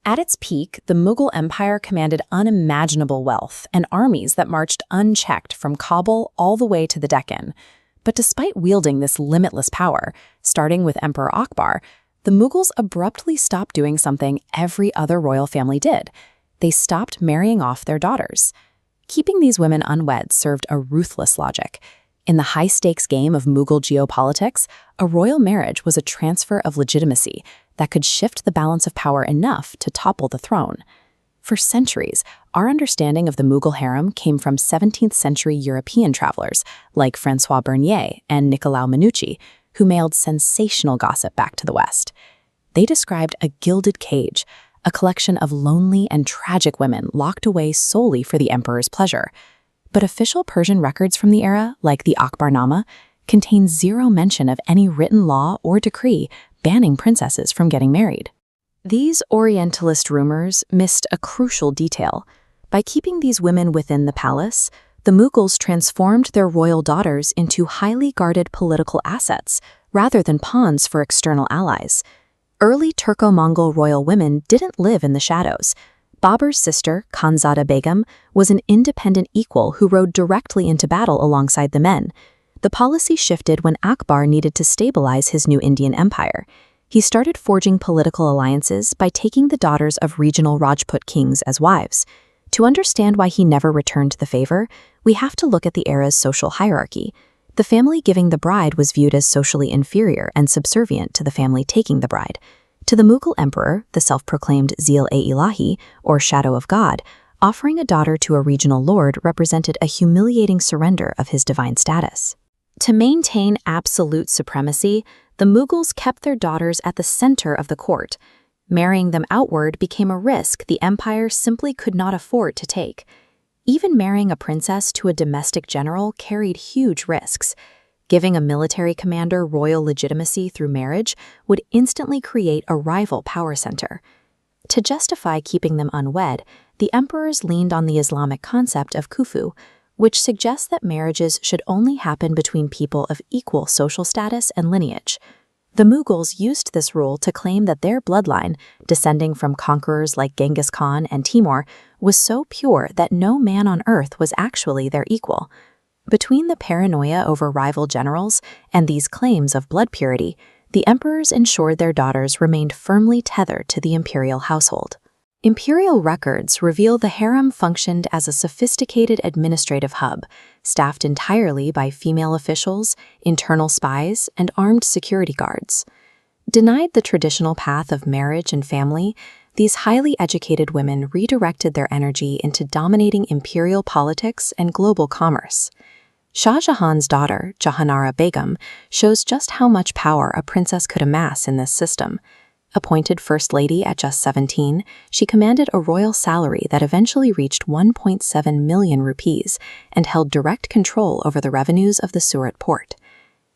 At its peak, the Mughal Empire commanded unimaginable wealth and armies that marched unchecked from Kabul all the way to the Deccan. But despite wielding this limitless power, starting with Emperor Akbar, the Mughals abruptly stopped doing something every other royal family did. They stopped marrying off their daughters. Keeping these women unwed served a ruthless logic. In the high-stakes game of Mughal geopolitics, a royal marriage was a transfer of legitimacy that could shift the balance of power enough to topple the throne. For centuries, our understanding of the Mughal harem came from 17th-century European travelers like François Bernier and Nicolau Minucci, who mailed sensational gossip back to the West. They described a gilded cage, a collection of lonely and tragic women locked away solely for the emperor's pleasure. But official Persian records from the era, like the Akbarnama, contain zero mention of any written law or decree banning princesses from getting married. These Orientalist rumors missed a crucial detail. By keeping these women within the palace, the Mughals transformed their royal daughters into highly guarded political assets, rather than pawns for external allies. Early Turco-Mongol royal women didn't live in the shadows. Babur's sister, Khanzada Begum, was an independent equal who rode directly into battle alongside the men. The policy shifted when Akbar needed to stabilize his new Indian empire. He started forging political alliances by taking the daughters of regional Rajput kings as wives. To understand why he never returned the favor, we have to look at the era's social hierarchy. The family giving the bride was viewed as socially inferior and subservient to the family taking the bride. To the Mughal emperor, the self-proclaimed Zil-e-Ilahi, or Shadow of God, offering a daughter to a regional lord represented a humiliating surrender of his divine status. To maintain absolute supremacy, the Mughals kept their daughters at the center of the court. Marrying them outward became a risk the empire simply could not afford to take. Even marrying a princess to a domestic general carried huge risks. Giving a military commander royal legitimacy through marriage would instantly create a rival power center. To justify keeping them unwed, the emperors leaned on the Islamic concept of kufu, which suggests that marriages should only happen between people of equal social status and lineage. The Mughals used this rule to claim that their bloodline, descending from conquerors like Genghis Khan and Timur, was so pure that no man on earth was actually their equal. Between the paranoia over rival generals and these claims of blood purity, the emperors ensured their daughters remained firmly tethered to the imperial household. Imperial records reveal the harem functioned as a sophisticated administrative hub, staffed entirely by female officials, internal spies, and armed security guards. Denied the traditional path of marriage and family, these highly educated women redirected their energy into dominating imperial politics and global commerce. Shah Jahan's daughter, Jahanara Begum, shows just how much power a princess could amass in this system. Appointed First Lady at just 17, she commanded a royal salary that eventually reached 1.7 million rupees and held direct control over the revenues of the Surat port.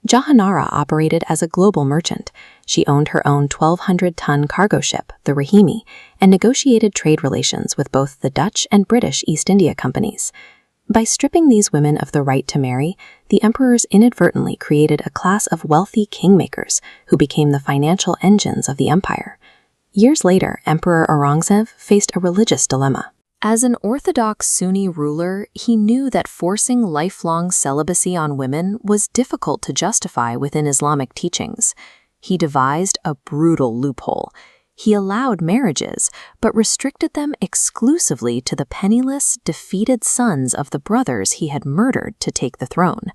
Jahanara operated as a global merchant. She owned her own 1,200-ton cargo ship, the Rahimi, and negotiated trade relations with both the Dutch and British East India companies. By stripping these women of the right to marry, the emperors inadvertently created a class of wealthy kingmakers who became the financial engines of the empire. Years later, Emperor Aurangzeb faced a religious dilemma. As an orthodox Sunni ruler, he knew that forcing lifelong celibacy on women was difficult to justify within Islamic teachings. He devised a brutal loophole. He allowed marriages, but restricted them exclusively to the penniless, defeated sons of the brothers he had murdered to take the throne.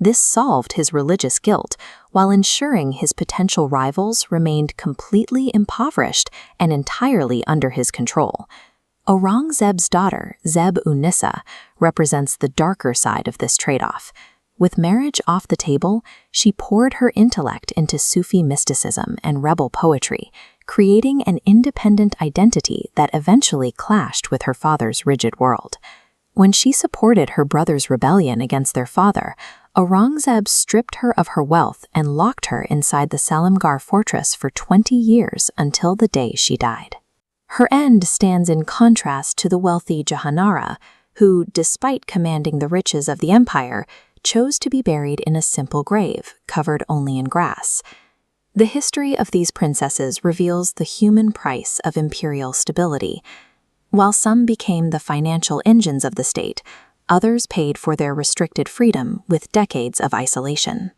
This solved his religious guilt, while ensuring his potential rivals remained completely impoverished and entirely under his control. Aurangzeb's daughter, Zeb-un-Nissa, represents the darker side of this trade-off. With marriage off the table, she poured her intellect into Sufi mysticism and rebel poetry, creating an independent identity that eventually clashed with her father's rigid world. When she supported her brother's rebellion against their father, Aurangzeb stripped her of her wealth and locked her inside the Salimgarh fortress for 20 years until the day she died. Her end stands in contrast to the wealthy Jahanara, who, despite commanding the riches of the empire, chose to be buried in a simple grave, covered only in grass. The history of these princesses reveals the human price of imperial stability. While some became the financial engines of the state, others paid for their restricted freedom with decades of isolation.